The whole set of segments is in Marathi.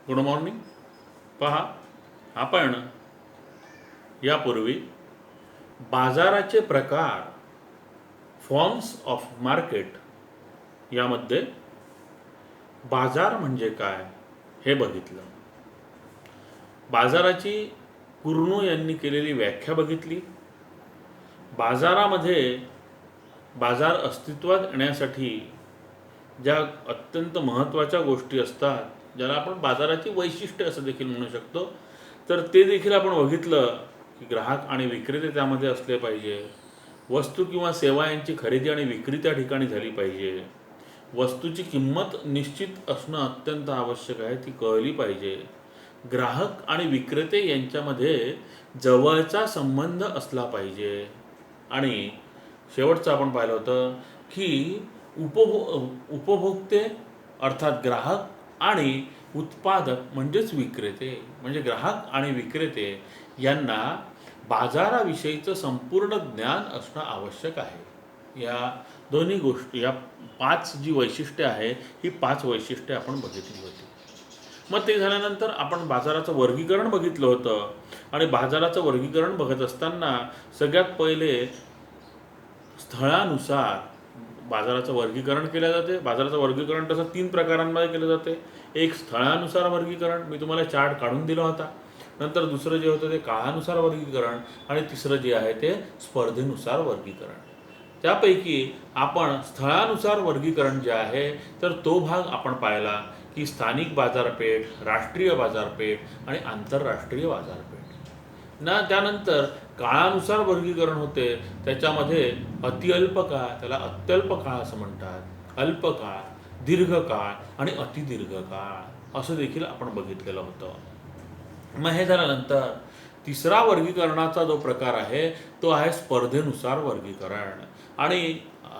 Good morning. पहा, आपण यापूर्वी बाजाराचे प्रकार, फॉर्म्स ऑफ मार्केट यामध्ये बाजार म्हणजे काय हे बघितलं. बाजाराची कुर्णो यांनी केलेली व्याख्या बघितली. बाजारामध्ये बाजार अस्तित्वात येण्यासाठी ज्या अत्यंत महत्त्वाच्या गोष्टी असतात, ज्याला आपण बाजाराची वैशिष्ट्य असं देखील म्हणू शकतो, तर ते देखील आपण बघितलं की ग्राहक आणि विक्रेते त्यामध्ये असले पाहिजे. वस्तू किंवा सेवा यांची खरेदी आणि विक्री त्या ठिकाणी झाली पाहिजे. वस्तूची किंमत निश्चित असणं अत्यंत आवश्यक आहे, ती कळली पाहिजे. ग्राहक आणि विक्रेते यांच्यामध्ये जवळचा संबंध असला पाहिजे. आणि शेवटचं आपण पाहिलं होतं की उपभोक्ते अर्थात ग्राहक आणि उत्पादक म्हणजेच विक्रेते, म्हणजे ग्राहक आणि विक्रेते यांना बाजाराविषयीचं संपूर्ण ज्ञान असणं आवश्यक आहे. या दोन्ही गोष्टी, या 5 जी वैशिष्ट्ये आहे, ही 5 वैशिष्ट्ये आपण बघितली होती. मग ते झाल्यानंतर आपण बाजाराचं वर्गीकरण बघितलं होतं. आणि बाजाराचं वर्गीकरण बघत असताना सगळ्यात पहिले स्थळानुसार बाजाराचं वर्गीकरण केलं जाते. बाजाराचं वर्गीकरण तसं 3 प्रकारांमध्ये केलं जाते. एक स्थळानुसार वर्गीकरण, मी तुम्हाला चार्ट काढून दिला होता. नंतर दुसरं जे होतं ते काळानुसार वर्गीकरण, आणि तिसरं जे आहे ते स्पर्धेनुसार वर्गीकरण. त्यापैकी आपण स्थळानुसार वर्गीकरण जे आहे तर तो भाग आपण पाहिला की स्थानिक बाजारपेठ, राष्ट्रीय बाजारपेठ आणि आंतरराष्ट्रीय बाजारपेठ. त्यानंतर काळानुसार वर्गीकरण होते. त्याच्यामध्ये अतिअल्प काळ, त्याला अत्यल्प काळ असं म्हणतात, अल्पकाळ, दीर्घकाळ आणि अतिदीर्घकाळ असं देखील आपण बघितलेलं होतं. मग हे झाल्यानंतर तिसरा वर्गीकरणाचा जो प्रकार आहे तो आहे स्पर्धेनुसार वर्गीकरण. आणि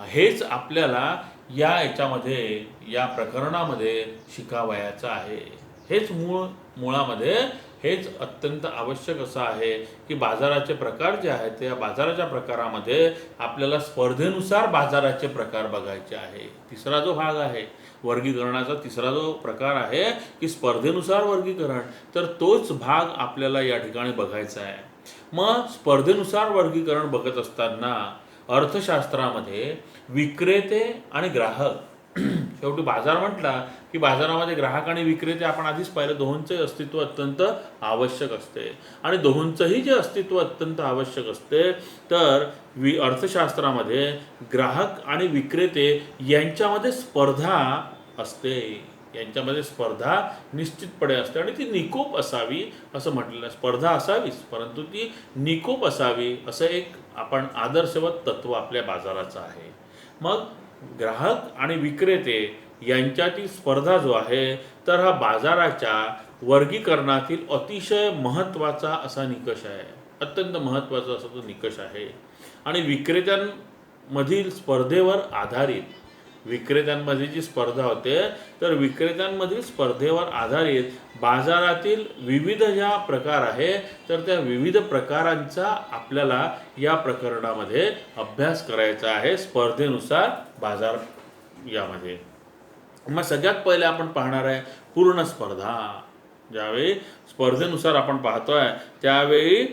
हेच आपल्याला याच्यामध्ये, या प्रकरणामध्ये शिकावयाचं आहे. हेच मुळामध्ये हेच अत्यंत आवश्यक असं आहे की बाजाराचे प्रकार जे आहेत त्या बाजाराच्या प्रकारामध्ये आपल्याला स्पर्धेनुसार बाजाराचे प्रकार बघायचे आहे. तिसरा जो भाग आहे वर्गीकरणाचा, तिसरा जो प्रकार आहे की स्पर्धेनुसार वर्गीकरण, तर तोच भाग आपल्याला या ठिकाणी बघायचा आहे. मग स्पर्धेनुसार वर्गीकरण बघत असताना अर्थशास्त्रामध्ये विक्रेते आणि ग्राहक, शेवटी बाजार म्हटला की बाजारामध्ये ग्राहक आणि विक्रेते आपण आधीच पाहिलं, दोहोंचे अस्तित्व अत्यंत आवश्यक असते. आणि दोहोंचंही जे अस्तित्व अत्यंत आवश्यक असते, तर अर्थशास्त्रामध्ये ग्राहक आणि विक्रेते यांच्यामध्ये स्पर्धा असते. यांच्यामध्ये स्पर्धा निश्चितपणे असते आणि ती निकोप असावी असं म्हटलेलं. स्पर्धा असावीच, परंतु ती निकोप असावी असं एक आपण आदर्शवत तत्व आपल्या बाजाराचं आहे. मग ग्राहक आणि विक्रेते यांच्यातील स्पर्धा जो आहे तर हा बाजाराच्या वर्गीकरणातील अतिशय महत्त्वाचा असा निकष आहे, अत्यंत महत्त्वाचा असा तो निकष आहे. आणि विक्रेत्यांमधील स्पर्धेवर आधारित, विक्रेत्यांमध्ये जी स्पर्धा होते तर विक्रेत्यांमधील स्पर्धेवर आधारित बाजारातील विविध ज्या प्रकार आहे तर त्या विविध प्रकारांचा आपल्याला या प्रकरणामध्ये अभ्यास करायचा आहे स्पर्धेनुसार बाजार यामध्ये. मग सगळ्यात पहिले आपण पाहणार आहे पूर्ण स्पर्धा. ज्यावेळी स्पर्धेनुसार आपण पाहतोय त्यावेळी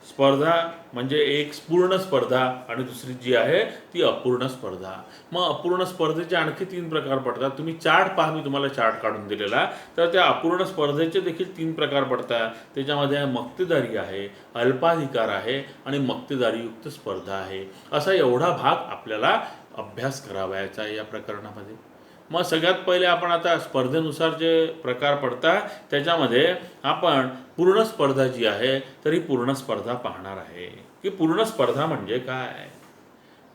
स्पर्धा म्हणजे एक पूर्ण स्पर्धा आणि दुसरी जी आहे ती अपूर्ण स्पर्धा. मग अपूर्ण स्पर्धेचे आणखी 3 प्रकार पडतात. तुम्ही चार्ट पहा, मी तुम्हाला चार्ट काढून दिलेला. तर त्या अपूर्ण स्पर्धेचे देखील 3 प्रकार पडतात. त्याच्यामध्ये मक्तेदारी आहे, अल्पाधिकार आहे आणि मक्तेदारीयुक्त स्पर्धा आहे. असा एवढा भाग आपल्याला अभ्यास करावयाचा आहे या प्रकरणामध्ये. मग सगळ्यात पहिले आपण आता स्पर्धेनुसार जे प्रकार पडतात त्याच्यामध्ये आपण पूर्ण स्पर्धा जी आहे तर ही पूर्ण स्पर्धा पाहणार आहे. की पूर्ण स्पर्धा म्हणजे काय,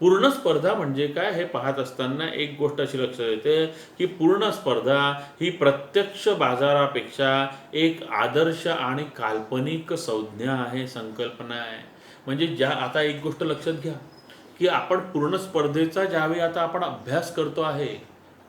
पूर्ण स्पर्धा म्हणजे काय हे पाहत असताना एक गोष्ट अशी लक्षात येते की पूर्ण स्पर्धा ही प्रत्यक्ष बाजारापेक्षा एक आदर्श आणि काल्पनिक संज्ञा आहे, संकल्पना आहे. म्हणजे आता एक गोष्ट लक्षात घ्या की आपण पूर्ण स्पर्धेचा ज्यावेळी आता आपण अभ्यास करतो आहे,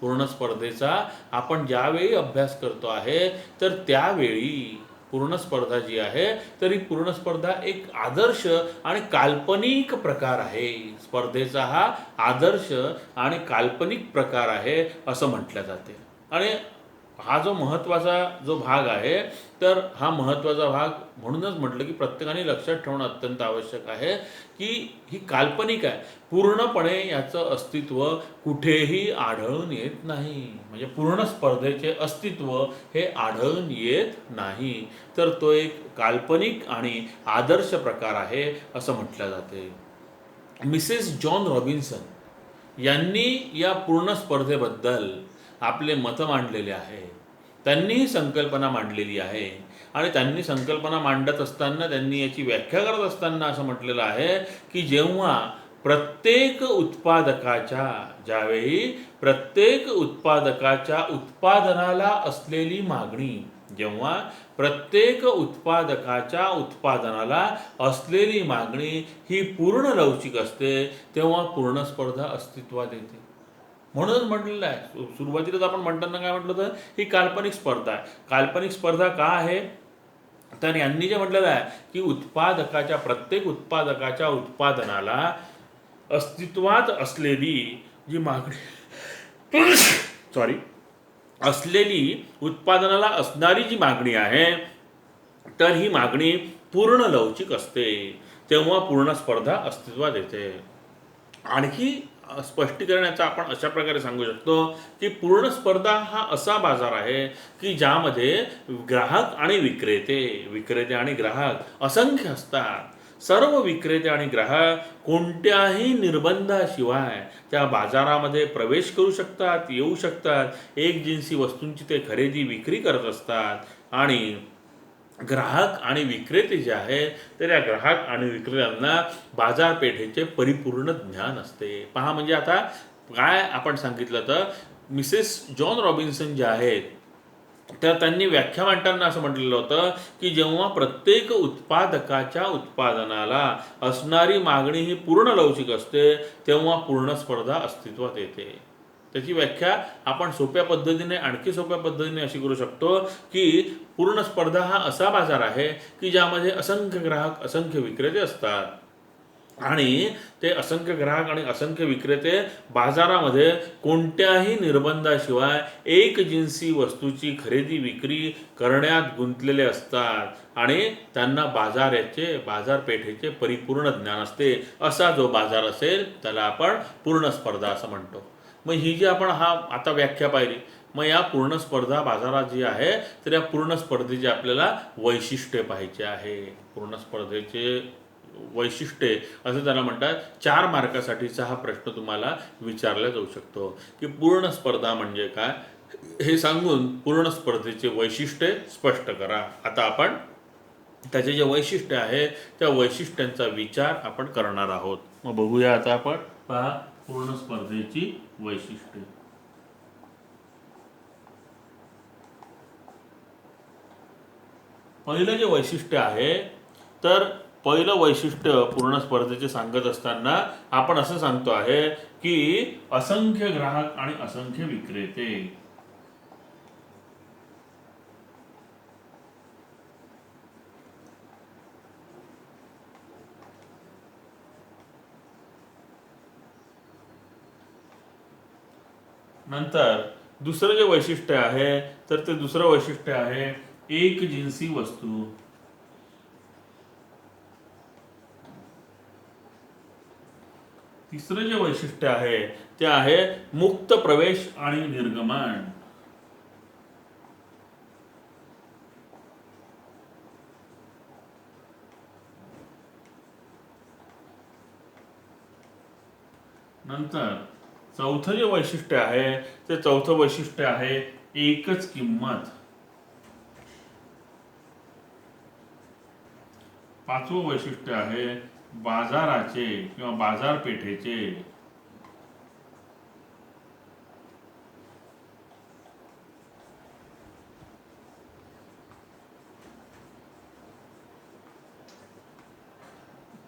पूर्ण स्पर्धेचा आपण ज्यावेळी अभ्यास करतो आहे तर त्यावेळी पूर्ण स्पर्धा जी आहे तर ही पूर्ण स्पर्धा एक आदर्श आणि काल्पनिक प्रकार आहे. स्पर्धेचा हा आदर्श आणि काल्पनिक प्रकार आहे असं म्हटलं जाते. आणि हा जो महत्त्वाचा जो भाग आहे, तर हा महत्त्वाचा भाग म्हणूनच म्हटलं की प्रत्येकाने लक्षात ठेवणं अत्यंत आवश्यक आहे की ही काल्पनिक आहे. पूर्णपणे याचं अस्तित्व कुठेही आढळून येत नाही. म्हणजे पूर्ण स्पर्धेचे अस्तित्व हे आढळून येत नाही. तर तो एक काल्पनिक आणि आदर्श प्रकार आहे असं म्हटलं जाते. मिसेस जॉन रॉबिन्सन यांनी या पूर्ण स्पर्धेबद्दल आपले मतं मांडलेले आहे. त्यांनी ही संकल्पना मांडलेली आहे आणि त्यांनी संकल्पना मांडत असताना त्यांनी याची व्याख्या करत असताना असं म्हटलेलं आहे की ज्यावेळी प्रत्येक उत्पादकाच्या उत्पादनाला असलेली मागणी, जेव्हा प्रत्येक उत्पादकाच्या उत्पादनाला असलेली मागणी ही पूर्ण लवचिक असते, तेव्हा पूर्ण स्पर्धा अस्तित्वात येते. म्हणूनच म्हटलेलं आहे, सुरुवातीलाच आपण म्हणताना काय म्हटलं होतं, ही काल्पनिक स्पर्धा आहे. काल्पनिक स्पर्धा का आहे, तर यांनी जे म्हटलेलं आहे की प्रत्येक उत्पादकाच्या उत्पादनाला अस्तित्वात असलेली जी मागणी सॉरी असलेली उत्पादनाला असणारी जी मागणी आहे, तर ही मागणी पूर्ण लवचिक असते, तेव्हा पूर्ण स्पर्धा अस्तित्वात येते. आणखी स्पष्टीकरणाचा आपण अशा प्रकारे सांगू शकतो की पूर्ण स्पर्धा हा असा बाजार आहे की ज्यामध्ये ग्राहक आणि विक्रेते आणि ग्राहक असंख्य असतात. सर्व विक्रेते आणि ग्राहक कोणत्याही निर्बंधाशिवाय त्या बाजारामध्ये प्रवेश करू शकतात, येऊ शकतात. एक जिन्सी वस्तूंची ते खरेदी विक्री करत असतात आणि ग्राहक आणि विक्रेते जे आहे, तर या ग्राहक आणि विक्रेत्यांना बाजारपेठेचे परिपूर्ण ज्ञान असते. पहा, म्हणजे आता काय आपण सांगितलं, तर मिसेस जॉन रॉबिन्सन जे आहेत, तर त्यांनी व्याख्या मांडताना असं म्हटलेलं होतं की जेव्हा प्रत्येक उत्पादकाच्या उत्पादनाला असणारी मागणी ही पूर्ण लवचिक असते, तेव्हा पूर्ण स्पर्धा अस्तित्वात येते. त्याची व्याख्या आपण आणखी सोप्या पद्धतीने अशी करू शकतो की पूर्ण स्पर्धा हा असा बाजार आहे की ज्यामध्ये असंख्य ग्राहक, असंख्य विक्रेते असतात आणि ते असंख्य ग्राहक आणि असंख्य विक्रेते बाजारामध्ये कोणत्याही निर्बंधाशिवाय एक जिन्सी वस्तूची खरेदी विक्री करण्यात गुंतलेले असतात आणि त्यांना बाजारपेठेचे परिपूर्ण ज्ञान असते. असा जो बाजार असेल त्याला आपण पूर्ण स्पर्धा असं म्हणतो. मग ही जी आपण आता व्याख्या पाहिली, मग या पूर्ण स्पर्धा बाजारात जी आहे, तर या पूर्ण स्पर्धेची आपल्याला वैशिष्ट्ये पाहायची आहे. पूर्ण स्पर्धेचे वैशिष्ट्ये असं त्याला म्हणतात. 4 मार्कासाठीचा हा प्रश्न तुम्हाला विचारला जाऊ शकतो की पूर्ण स्पर्धा म्हणजे काय, हे सांगून पूर्ण स्पर्धेचे वैशिष्ट्ये स्पष्ट करा. आता आपण त्याचे जे वैशिष्ट्य आहे त्या वैशिष्ट्यांचा विचार आपण करणार आहोत. मग बघूया आता आपण. पहा, पूर्ण स्पर्धेची वैशिष्ट्ये. पहिलं जे वैशिष्ट्य आहे, तर पहिलं वैशिष्ट्य पूर्ण स्पर्धेचे सांगत असताना आपण असं सांगतो आहे की असंख्य ग्राहक आणि असंख्य विक्रेते. नंतर दुसरं जे वैशिष्ट्य आहे, तर ते दुसरं वैशिष्ट्य आहे एक जिन्सी वस्तू. तिसरं जे वैशिष्ट्य आहे ते आहे मुक्त प्रवेश आणि निर्गमन. नंतर चौथं जे वैशिष्ट्य आहे, ते चौथं वैशिष्ट्य आहे एकच किंमत. पाचवं वैशिष्ट्य आहे बाजाराचे किंवा बाजारपेठेचे.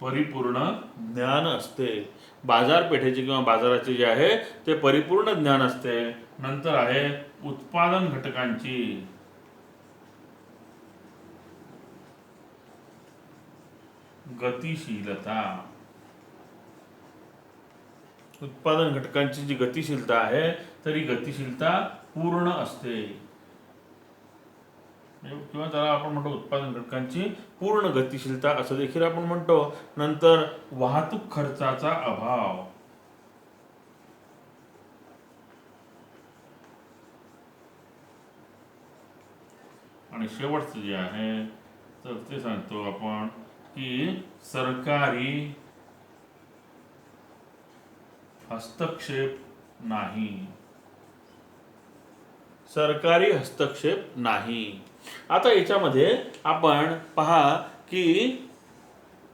परिपूर्ण ज्ञान असते. बाजारपेठेचे किंवा बाजाराचे जे आहे ते परिपूर्ण ज्ञान असते. नंतर आहे उत्पादन घटकांची गतिशीलता. उत्पादन घटकांची जी गतिशीलता आहे, तर ही गतिशीलता पूर्ण असते. किंवा त्याला आपण म्हणतो उत्पादन घटकांची पूर्ण गतिशीलता असं देखील आपण म्हणतो. नंतर वाहतूक खर्चाचा अभाव. आणि शेवटचं जे आहे तर ते सांगतो आपण की सरकारी हस्तक्षेप नाही. सरकारी हस्तक्षेप नाही. आता याच्यामध्ये आपण पहा की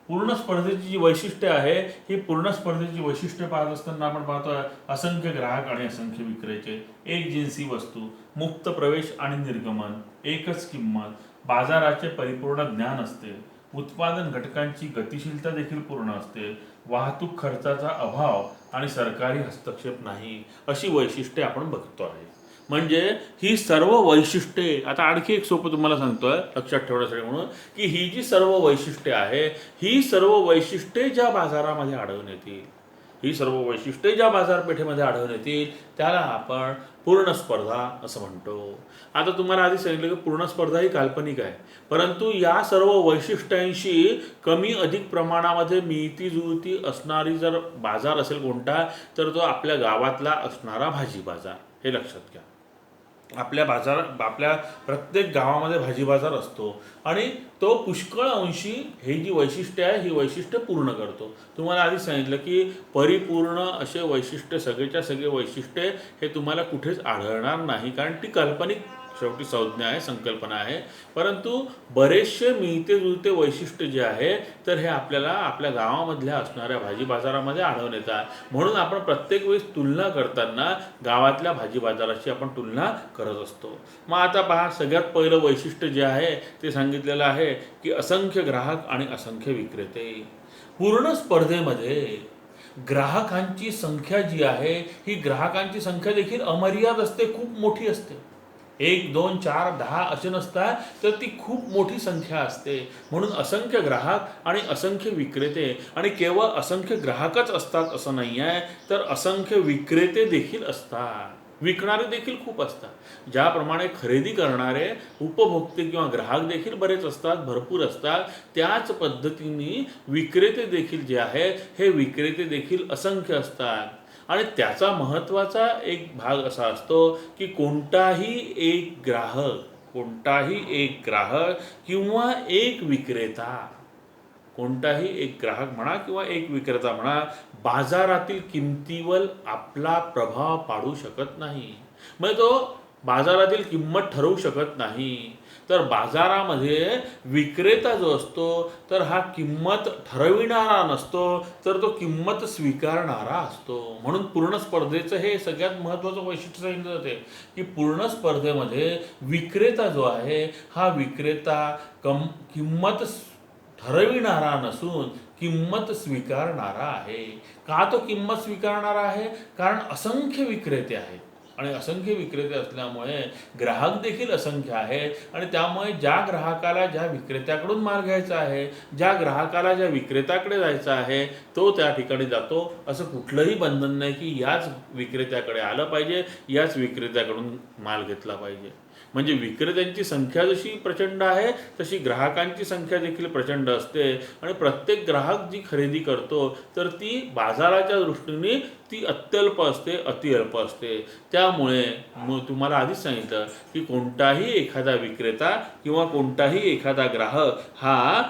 पूर्ण स्पर्धेची जी वैशिष्ट्ये आहे ही पूर्ण स्पर्धेची वैशिष्ट्ये पाहत असताना आपण पाहतोय असंख्य ग्राहक आणि असंख्य विक्रेते, एक जिन्सी वस्तू, मुक्त प्रवेश आणि निर्गमन, एकच किंमत, बाजाराचे परिपूर्ण ज्ञान असते, उत्पादन घटकांची गतिशीलता देखील पूर्ण असते, वाहतूक खर्चाचा अभाव आणि सरकारी हस्तक्षेप नाही अशी वैशिष्ट्ये आपण बघतो आहे. म्हणजे ही सर्व वैशिष्ट्ये, आता आणखी एक सोपं तुम्हाला सांगतोय लक्षात ठेवण्यासाठी म्हणून, की ही जी सर्व वैशिष्ट्ये आहे ही सर्व वैशिष्ट्ये ज्या बाजारामध्ये आढळून येतील, ही सर्व वैशिष्ट्ये ज्या बाजारपेठेमध्ये आढळून येतील त्याला आपण पूर्ण स्पर्धा असं म्हणतो. आता तुम्हाला आधी सांगितलं की पूर्ण स्पर्धा ही काल्पनिक आहे, परंतु या सर्व वैशिष्ट्यांशी कमी अधिक प्रमाणामध्ये मिळती जुळती असणारी जर बाजार असेल कोणता, तर तो आपल्या गावातला असणारा भाजी बाजार. हे लक्षात घ्या. आपल्या प्रत्येक गावामध्ये भाजी बाजार असतो आणि तो पुष्कळ अंशी ही जी वैशिष्ट्ये आहे ही वैशिष्ट्य पूर्ण करतो. तुम्हाला आधी सांगितलं की परिपूर्ण असे वैशिष्ट्य सगळेच्या सगळे वैशिष्ट्ये हे तुम्हाला कुठेच आढळणार नाही, कारण ती काल्पनिक शेवटी संज्ञा आहे, संकल्पना आहे. परंतु बरेचसे मिळते जुळते वैशिष्ट्य जे आहे तर हे आपल्याला आपल्या गावामधल्या असणाऱ्या भाजी बाजारामध्ये आढळून येतात. म्हणून आपण प्रत्येक वेळेस तुलना करताना गावातल्या भाजी बाजाराची आपण तुलना करत असतो. मग आता पहा, सगळ्यात पहिलं वैशिष्ट्य जे आहे ते सांगितलेलं आहे की असंख्य ग्राहक आणि असंख्य विक्रेते. पूर्ण स्पर्धेमध्ये ग्राहकांची संख्या जी आहे ही ग्राहकांची संख्या देखील अमर्याद असते, खूप मोठी असते. 1, 2, 4, 10 असे नसतात, तर ती खूप मोठी संख्या असते. म्हणून असंख्य ग्राहक आणि असंख्य विक्रेते, आणि केवळ असंख्य ग्राहकच असतात असं नाही आहे, तर असंख्य विक्रेते देखील असतात, विकणारे देखील खूप असतात. ज्याप्रमाणे खरेदी करणारे उपभोक्ते किंवा ग्राहक देखील बरेच असतात, भरपूर असतात, त्याच पद्धतीने विक्रेते देखील जे आहेत हे विक्रेते देखील असंख्य असतात. आणि त्याचा महत्त्वाचा एक भाग असा असतो की कोणताही एक ग्राहक किंवा एक विक्रेता, कोणताही एक ग्राहक म्हणा किंवा एक विक्रेता म्हणा, बाजारातील किमतीवर आपला प्रभाव पाडू शकत नाही. म्हणजे तो बाजारातील किंमत ठरवू शकत नाही. तर बाजारामध्ये विक्रेता जो असतो तर हा किंमत ठरविणारा नसतो, तर तो किंमत स्वीकारणारा असतो. म्हणून पूर्ण स्पर्धेचं हे सगळ्यात महत्त्वाचं वैशिष्ट्य सांगितलं जाते की पूर्ण स्पर्धेमध्ये विक्रेता जो आहे हा विक्रेता किंमत ठरविणारा नसून किंमत स्वीकारणारा आहे. का तो किंमत स्वीकारणारा आहे? कारण असंख्य विक्रेते आहेत आणि असंख्य विक्रेते असल्यामुळे ग्राहक देखील असंख्य आहेत आणि त्यामुळे ज्या ग्राहकाला ज्या विक्रेत्याकडून माल घ्यायचा आहे, ज्या ग्राहकाला ज्या विक्रेत्याकडे जायचं आहे तो त्या ठिकाणी जातो. असं कुठलंही बंधन नाही की याच विक्रेत्याकडे आलं पाहिजे, याच विक्रेत्याकडून माल घेतला पाहिजे. म्हणजे विक्रेत्यांची संख्या जशी प्रचंड आहे तशी ग्राहकांची संख्या देखील प्रचंड असते आणि प्रत्येक ग्राहक जी खरेदी करतो तर ती बाजाराच्या दृष्टीने ती अत्यल्प असते, अतिअल्प असते. त्यामुळे तुम्हाला आधीच सांगितलं की कोणताही एखादा विक्रेता किंवा कोणताही एखादा ग्राहक हा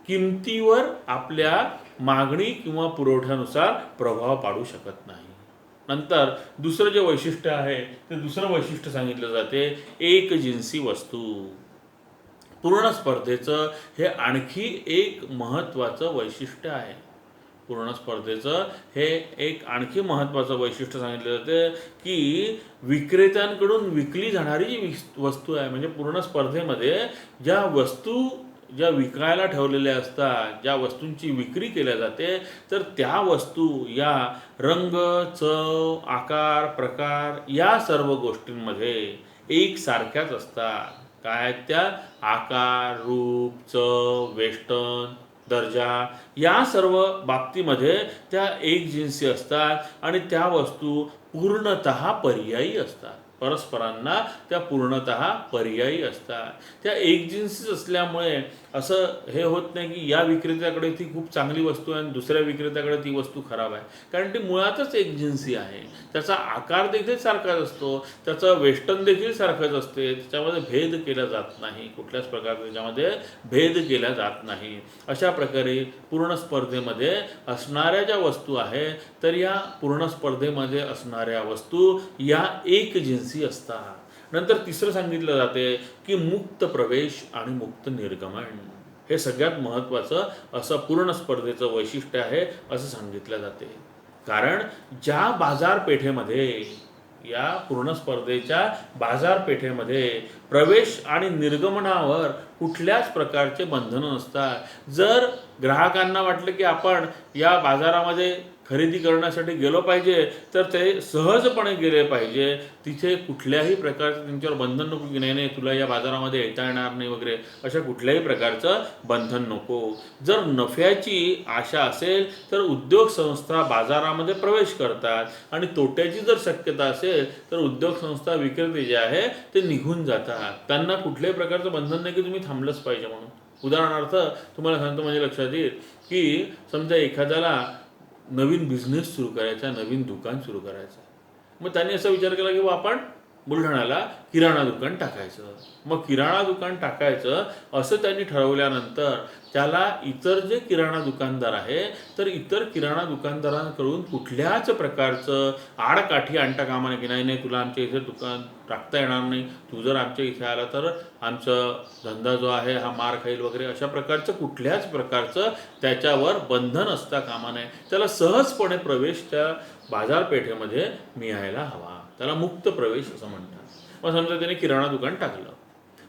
किमतीवर आपल्या मागणी किंवा पुरवठ्यानुसार प्रभाव पाडू शकत नाही. नंतर दुसरं जे वैशिष्ट्य आहे ते दुसरं वैशिष्ट्य सांगितलं जाते एक जिन्सी वस्तू. पूर्ण स्पर्धेचं हे आणखी एक महत्त्वाचं वैशिष्ट्य आहे. पूर्ण स्पर्धेचं हे एक आणखी महत्त्वाचं वैशिष्ट्य सांगितलं जाते की विक्रेत्यांकडून विकली जाणारी जी वस्तू आहे, म्हणजे पूर्ण स्पर्धेमध्ये ज्या विकायला ठेवलेल्या असतात, ज्या वस्तूंची विक्री केल्या जाते, तर त्या वस्तू या रंग, चव, आकार, प्रकार या सर्व गोष्टींमध्ये एकसारख्याच असतात. काय त्या? आकार, रूप, चव, वेष्टन, दर्जा या सर्व बाबतीमध्ये त्या एक जिन्सी असतात आणि त्या वस्तू पूर्णतः पर्यायी असतात. परस्परांना त्या पूर्णतः पर्यायी असतात. त्या एकजिन्सीच असल्यामुळे असं हे होत नाही की या विक्रेत्याकडे ती खूप चांगली वस्तू आहे आणि दुसऱ्या विक्रेत्याकडे ती वस्तू खराब आहे, कारण ती मुळातच एकजिन्सी आहे. त्याचा आकार देखील सारखाच असतो, त्याचं वेष्टन देखील सारखंच असते, त्याच्यामध्ये भेद केला जात नाही, कुठल्याच प्रकारे त्याच्यामध्ये भेद केला जात नाही. अशा प्रकारे पूर्ण स्पर्धेमध्ये असणाऱ्या ज्या वस्तू आहे, तर या पूर्ण स्पर्धेमध्ये असणाऱ्या वस्तू या एकजिन्सी असतात. नंतर तिसरं सांगितलं जाते की मुक्त प्रवेश आणि मुक्त निर्गमन. हे सगळ्यात महत्त्वाचं असं पूर्ण स्पर्धेचं वैशिष्ट्य आहे असं सांगितलं जाते. कारण ज्या बाजारपेठेमध्ये, या पूर्ण स्पर्धेच्या बाजारपेठेमध्ये प्रवेश आणि निर्गमनावर कुठल्याच प्रकारचे बंधनं नसतात. जर ग्राहकांना वाटलं की आपण या बाजारामध्ये खरेदी करण्यासाठी गेलो पाहिजे, तर ते सहजपणे गेले पाहिजे. तिथे कुठल्याही प्रकारचं त्यांच्यावर बंधन नको की नाही तुला या बाजारामध्ये येता येणार नाही वगैरे, अशा कुठल्याही प्रकारचं बंधन नको. जर नफ्याची आशा असेल तर उद्योग संस्था बाजारामध्ये प्रवेश करतात आणि तोट्याची जर शक्यता असेल तर उद्योग संस्था विक्रेते जे आहे ते निघून जातात. त्यांना कुठल्याही प्रकारचं बंधन नाही की तुम्ही थांबलंच पाहिजे म्हणून. उदाहरणार्थ तुम्हाला सांगतो, म्हणजे लक्षात येईल की समजा एखाद्याला नवीन बिझनेस सुरू करायचा, नवीन दुकान सुरू करायचं, मग त्यांनी असा विचार केला की आपण बुलढाण्याला किराणा दुकान टाकायचं. मग किराणा दुकान टाकायचं असं त्यांनी ठरवल्यानंतर त्याला इतर जे किराणा दुकानदार आहे, तर इतर किराणा दुकानदारांकडून कुठल्याच प्रकारचं आडकाठी आणता कामा नये की नाही तुला आमच्या इथे दुकान टाकता येणार नाही, तू जर आमच्या इथे आला तर आमचा धंदा जो आहे हा मार खाईल वगैरे, अशा प्रकारचं कुठल्याच प्रकारचं त्याच्यावर बंधन असता कामा नये. त्याला सहजपणे प्रवेश त्या बाजारपेठेमध्ये मिळायला हवा. त्याला मुक्त प्रवेश असं म्हणतात. मग समजा त्याने किराणा दुकान टाकलं.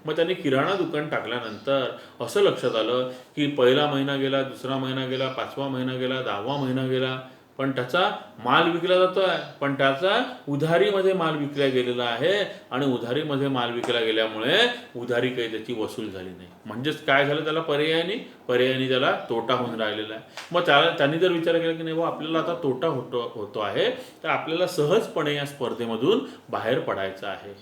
मग त्याने किराणा दुकान टाकल्यानंतर असं लक्षात आलं की पहिला महिना गेला, दुसरा महिना गेला, 5वा महिना गेला, 10वा महिना गेला, पण त्याचा माल विकला जातो आहे, पण त्याचा उधारीमध्ये माल विकला गेलेला आहे आणि उधारीमध्ये माल विकला गेल्यामुळे उधारी काही त्याची वसूल झाली नाही. म्हणजेच काय झालं, त्याला पर्यायाने त्याला तोटा होऊन राहिलेला आहे. मग त्यांनी जर विचार केला की नाही आपल्याला आता तोटा होतो आहे, तर आपल्याला सहजपणे या स्पर्धेमधून बाहेर पडायचं आहे,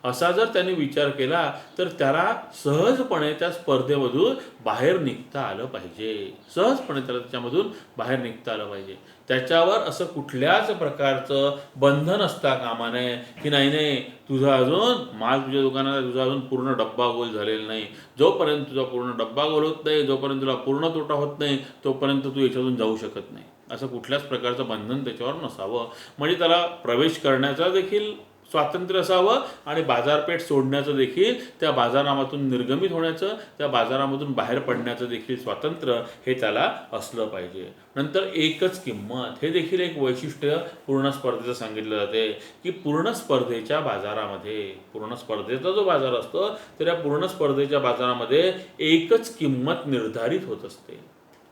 असा जर त्यांनी विचार केला तर त्याला सहजपणे त्या स्पर्धेमधून बाहेर निघता आलं पाहिजे. सहजपणे त्याला त्याच्यामधून बाहेर निघता आलं पाहिजे. त्याच्यावर असं कुठल्याच प्रकारचं बंधन असता कामा नये की नाही तुझा अजून माल तुझ्या दुकानात तुझा अजून पूर्ण डब्बा गोल झालेला नाही, जोपर्यंत तुझा पूर्ण डब्बा गोल होत नाही, जोपर्यंत तुला पूर्ण तोटा होत नाही, तोपर्यंत तू याच्यातून जाऊ शकत नाही, असं कुठल्याच प्रकारचं बंधन त्याच्यावर नसावं. म्हणजे त्याला प्रवेश करण्याचा देखील स्वातंत्र्य असावं आणि बाजारपेठ सोडण्याचं देखील, त्या बाजारामधून निर्गमित होण्याचं, त्या बाजारामधून बाहेर पडण्याचं देखील स्वातंत्र्य हे त्याला असलं पाहिजे. नंतर एकच किंमत, हे देखील एक वैशिष्ट्य पूर्ण स्पर्धेचं सांगितलं जाते की पूर्ण स्पर्धेच्या बाजारामध्ये, पूर्ण स्पर्धेचा जो बाजार असतो तर या पूर्ण स्पर्धेच्या बाजारामध्ये एकच किंमत निर्धारित होत असते.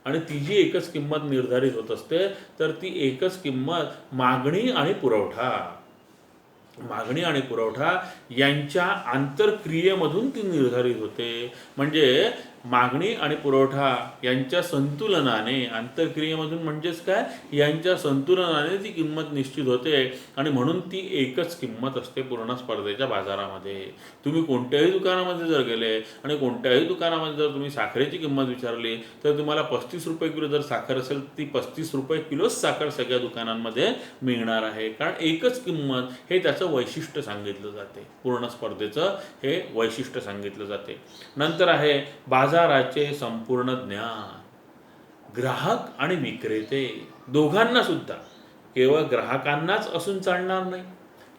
आणि ती जी एकच किंमत निर्धारित होत असते तर ती एकच किंमत मागणी आणि पुरवठा यांच्या आंतरक्रियेमधून ती निर्धारित होते. म्हणजे मागणी आणि पुरवठा यांच्या संतुलनाने, आंतरक्रियेमधून म्हणजेच काय, यांच्या संतुलनाने ती किंमत निश्चित होते आणि म्हणून ती एकच किंमत असते पूर्ण स्पर्धेच्या बाजारामध्ये. तुम्ही कोणत्याही दुकानामध्ये जर गेले आणि कोणत्याही दुकानामध्ये जर तुम्ही साखरेची किंमत विचारली तर तुम्हाला 35 रुपये किलो जर साखर असेल ती 35 रुपये किलोच साखर सगळ्या दुकानांमध्ये मिळणार आहे, कारण एकच किंमत हे त्याचं वैशिष्ट्य सांगितलं जाते. पूर्ण स्पर्धेचं हे वैशिष्ट्य सांगितलं जाते. नंतर आहे बाजाराचे संपूर्ण ज्ञान. ग्राहक आणि विक्रेते दोघांना सुद्धा, केवळ ग्राहकांनाच असून चालणार नाही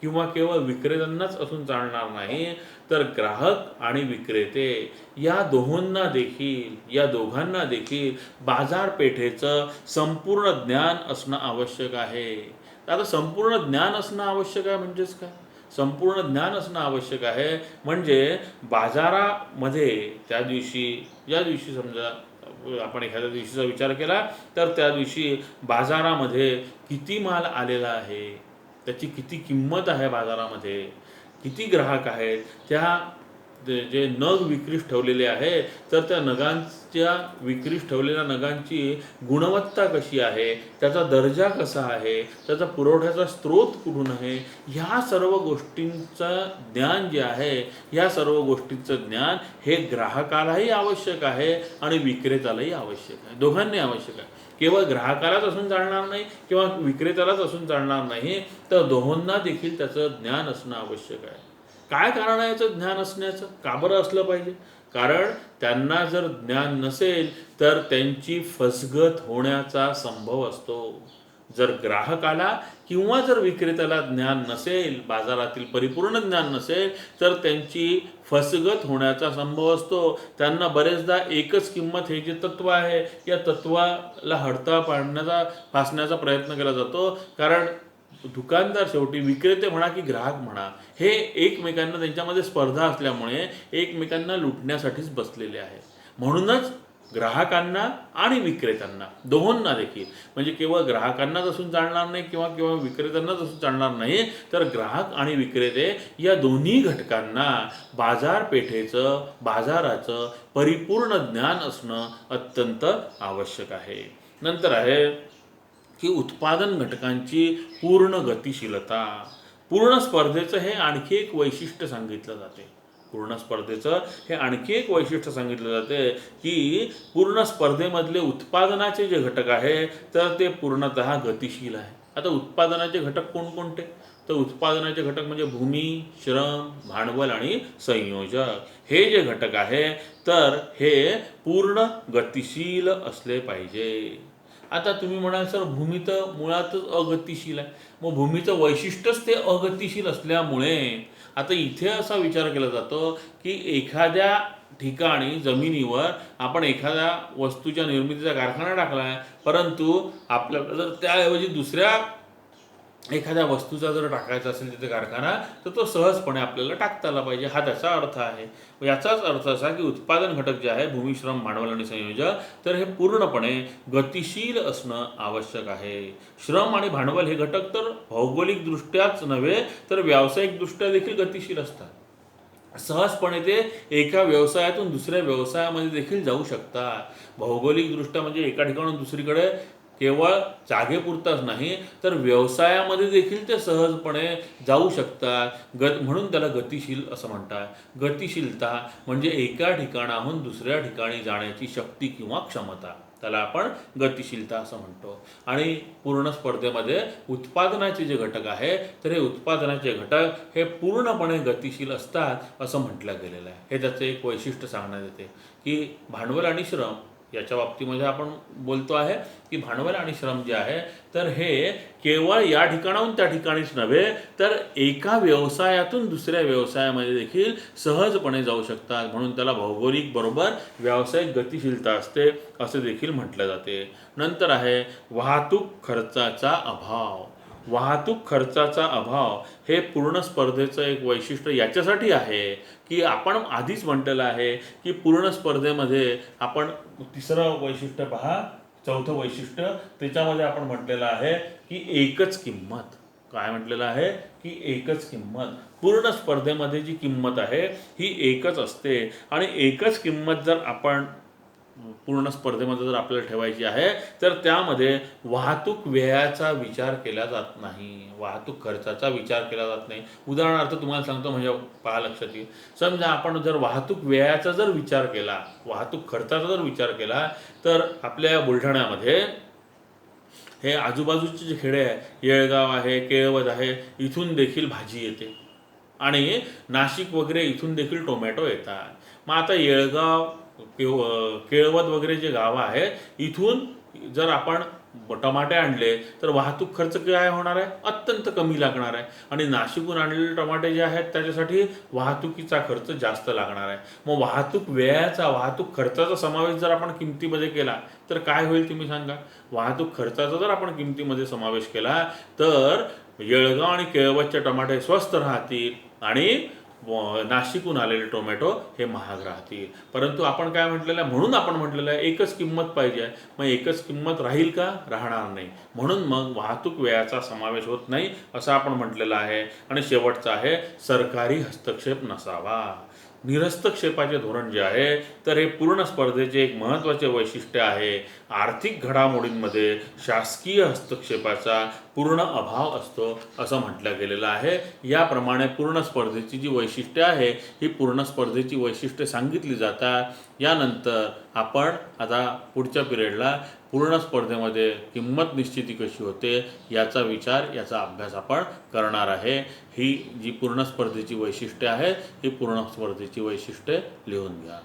किंवा केवळ विक्रेत्यांनाच असून चालणार नाही, तर ग्राहक आणि विक्रेते या दोघांना देखील बाजारपेठेचं संपूर्ण ज्ञान असणं आवश्यक आहे. आता संपूर्ण ज्ञान असणं आवश्यक आहे म्हणजेच काय, संपूर्ण ज्ञान असणं आवश्यक आहे म्हणजे बाजारामध्ये ज्या दिवशी समजा आपण एखाद्या दिवशीचा विचार केला तर त्या दिवशी बाजारामध्ये किती माल आलेला आहे, त्याची किती किंमत आहे, बाजारामध्ये किती ग्राहक आहेत, त्या जे नग विक्रीस ठेवलेले आहे, तर त्या नगांच्या विक्रीस ठेवलेल्या नगांची गुणवत्ता कशी आहे, त्याचा दर्जा कसा आहे, त्याचा पुरवठ्याचा स्रोत कुठून आहे, ह्या सर्व गोष्टींचं ज्ञान जे आहे, ह्या सर्व गोष्टींचं ज्ञान हे ग्राहकालाही आवश्यक आहे आणि विक्रेत्यालाही आवश्यक आहे, दोघांनी आवश्यक आहे. केवळ ग्राहकालाच असून चालणार नाही किंवा विक्रेत्यालाच असून चालणार नाही, तर दोहोंना देखील त्याचं ज्ञान असणं आवश्यक आहे. काय कारण आहे याचं ज्ञान असण्याचं? का बरं असलं पाहिजे? कारण त्यांना जर ज्ञान नसेल तर त्यांची फसगत होण्याचा संभव असतो. जर ग्राहकाला किंवा जर विक्रेत्याला ज्ञान नसेल, बाजारातील परिपूर्ण ज्ञान नसेल, तर त्यांची फसगत होण्याचा संभव असतो. त्यांना बरेचदा एकच किंमत हे जे तत्त्व आहे, या तत्त्वाला हडताळ फासण्याचा प्रयत्न केला जातो. कारण दुकानदार शेवटी विक्रेते म्हणा की ग्राहक म्हणा, हे एकमेकांना त्यांच्यामध्ये स्पर्धा असल्यामुळे एकमेकांना लुटण्यासाठीच बसलेले आहे. म्हणूनच ग्राहकांना आणि विक्रेत्यांना दोहोंना देखील, म्हणजे केवळ ग्राहकांनाच असून चालणार नाही किंवा किंवा विक्रेत्यांनाच असून चालणार नाही, तर ग्राहक आणि विक्रेते या दोन्ही घटकांना बाजारपेठेचं, बाजाराचं परिपूर्ण ज्ञान असणं अत्यंत आवश्यक आहे. नंतर आहे की उत्पादन घटकांची पूर्ण गतिशीलता. पूर्ण स्पर्धेचं हे आणखी एक वैशिष्ट्य सांगितलं जाते. पूर्ण स्पर्धेचं हे आणखी एक वैशिष्ट्य सांगितलं जाते की पूर्ण स्पर्धेमधले उत्पादनाचे जे घटक आहे, तर ते पूर्णतः गतिशील आहे. आता उत्पादनाचे घटक कोणकोणते? तर उत्पादनाचे घटक म्हणजे भूमी, श्रम, भांडवल आणि संयोजक. हे जे घटक आहे, तर हे पूर्ण गतिशील असले पाहिजे. आता तुम्ही म्हणाल सर भूमी तर मुळातच अगतिशील आहे, मग भूमीचं वैशिष्ट्यच ते अगतिशील असल्यामुळे आता इथे असा विचार केला जातो की एखाद्या ठिकाणी जमिनीवर आपण एखाद्या वस्तूच्या निर्मितीचा कारखाना टाकला आहे, परंतु आपल्याला जर त्याऐवजी दुसऱ्या एखाद्या वस्तूचा जर टाकायचा असेल तिथे कारखाना, तर तो सहजपणे आपल्याला टाकता आला पाहिजे, हा त्याचा अर्थ आहे. याचाच अर्थ असा की उत्पादन घटक जे आहे भूमी, श्रम, भांडवल आणि संयोजक, तर हे पूर्णपणे गतिशील असणं आवश्यक आहे. श्रम आणि भांडवल हे घटक तर भौगोलिकदृष्ट्याच नव्हे तर व्यावसायिकदृष्ट्या देखील गतिशील असतात. सहजपणे ते एका व्यवसायातून दुसऱ्या व्यवसायामध्ये देखील जाऊ शकतात. भौगोलिकदृष्ट्या म्हणजे एका ठिकाणून दुसरीकडे केवळ जागेपुरताच नाही, तर व्यवसायामध्ये देखील ते सहजपणे जाऊ शकतात. म्हणून त्याला गतिशील असं म्हणतात. गतिशीलता म्हणजे एका ठिकाणाहून दुसऱ्या ठिकाणी जाण्याची शक्ती किंवा क्षमता, त्याला आपण गतिशीलता असं म्हणतो. आणि पूर्ण स्पर्धेमध्ये उत्पादनाचे जे घटक आहे, तर हे उत्पादनाचे घटक हे पूर्णपणे गतिशील असतात असं म्हटलं गेलेलं आहे. हे त्याचं एक वैशिष्ट्य सांगण्यात येते की भांडवल आणि श्रम याच्या बाबतीमध्ये आपण बोलतो आहे की भांडवल आणि श्रम जे आहे, तर हे केवळ या ठिकाणाहून त्या ठिकाणीच नव्हे, तर एका व्यवसायातून दुसऱ्या व्यवसायामध्ये देखील सहजपणे जाऊ शकतात. म्हणून त्याला भौगोलिक बरोबर व्यावसायिक गतिशीलता असते असे देखील म्हटलं जाते. नंतर आहे वाहतूक खर्चाचा अभाव. वाहतूक खर्चाचा अभाव हे पूर्ण स्पर्धेचं एक वैशिष्ट्य याच्यासाठी आहे की आपण आधीच म्हटलेलं आहे की पूर्ण स्पर्धेमध्ये आपण तिसरं वैशिष्ट्य पहा, चौथं वैशिष्ट्य त्याच्यामध्ये आपण म्हटलेलं आहे की एकच किंमत. काय म्हटलेलं आहे की एकच किंमत. पूर्ण स्पर्धेमध्ये जी किंमत आहे ही एकच असते आणि एकच किंमत जर आपण पूर्ण स्पर्धेमध्ये जर आपल्याला ठेवायची आहे, तर त्यामध्ये वाहतूक व्ययाचा विचार केला जात नाही, वाहतूक खर्चाचा विचार केला जात नाही. उदाहरणार्थ तुम्हाला सांगतो, म्हणजे पहा लक्षात येईल. समजा आपण जर वाहतूक व्ययाचा जर विचार केला, वाहतूक खर्चाचा जर विचार केला, तर आपल्या बुलढाण्यामध्ये हे आजूबाजूचे जे खेडे आहे, येळगाव आहे, केळवद आहे, इथून देखील भाजी येते आणि नाशिक वगैरे इथून देखील टोमॅटो येतात. मग आता येळगाव, केळवद वगैरे जे गावं आहेत, इथून जर आपण टमाटे आणले तर वाहतूक खर्च काय होणार आहे? अत्यंत कमी लागणार आहे. आणि नाशिकहून आणलेले टमाटे जे आहेत त्याच्यासाठी वाहतुकीचा खर्च जास्त लागणार आहे. मग वाहतूक व्ययाचा, वाहतूक खर्चाचा समावेश जर आपण किमतीमध्ये केला तर काय होईल तुम्ही सांगा? वाहतूक खर्चाचा जर आपण किमतीमध्ये समावेश केला तर येळगाव आणि केळवदचे टमाटे स्वस्त राहतील आणि नाशिकहून आलेले टोमॅटो हे महाग राहतील. परंतु आपण काय म्हटलेलं आहे? म्हणून आपण म्हटलेलं आहे एकच किंमत पाहिजे. मग एकच किंमत राहील का? राहणार नाही. म्हणून मग वाहतूक व्ययाचा समावेश होत नाही असं आपण म्हटलेलं आहे. आणि शेवटचा आहे सरकारी हस्तक्षेप नसावा. निरहस्तक्षेपाचे धोरण जे आहे तर हे पूर्ण स्पर्धेचे एक महत्त्वाचे वैशिष्ट्य आहे. आर्थिक घडामोडींमध्ये शासकीय हस्तक्षेपाचा पूर्ण अभाव असतो असं म्हटलं गेलेलं आहे. याप्रमाणे पूर्ण स्पर्धेची जी वैशिष्ट्ये आहे ही पूर्ण स्पर्धेची वैशिष्ट्ये सांगितली जातात. यानंतर आपण आता पुढच्या पिरियडला पूर्ण स्पर्धेमध्ये किंमत निश्चिती कशी होते याचा विचार, याचा अभ्यास आपण करणार आहे. ही जी पूर्ण स्पर्धेची वैशिष्ट्ये आहेत ही पूर्ण स्पर्धेची वैशिष्ट्ये लिहून घ्या.